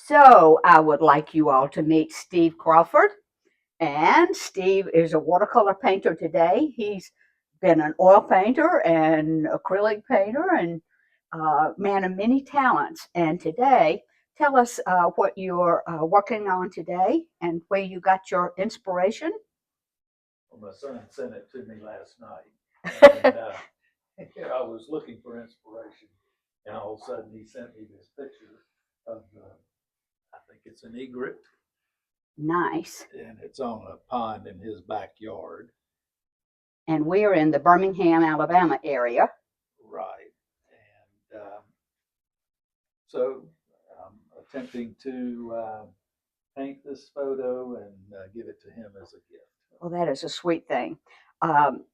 So I would like you all to meet Steve Crawford. And Steve is a watercolor painter today. He's been an oil painter and acrylic painter and man of many talents. And today, tell us what you're working on today and where you got your inspiration. Well, my son sent it to me last night, and I was looking for inspiration, and all of a sudden he sent me this picture of, I think it's an egret, Nice. and it's on a pond in his backyard. And we're in the Birmingham, Alabama area. Right. And so I'm attempting to paint this photo and give it to him as a gift. Well, that is a sweet thing. Um,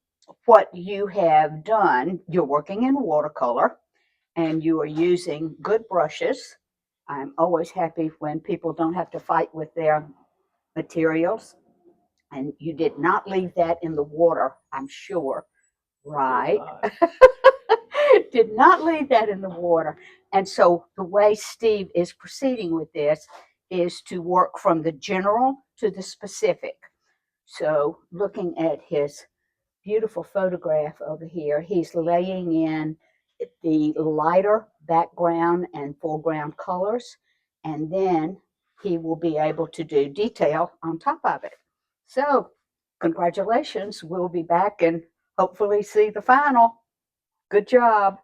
what you have done, you're working in watercolor and you are using good brushes. I'm always happy when people don't have to fight with their materials. And you did not leave that in the water, I'm sure. Right. Did not leave that in the water. And so the way Steve is proceeding with this is to work from the general to the specific. So looking at his beautiful photograph over here, he's laying in the lighter background and foreground colors, and then he will be able to do detail on top of it. So congratulations. We'll be back and hopefully see the final. Good job.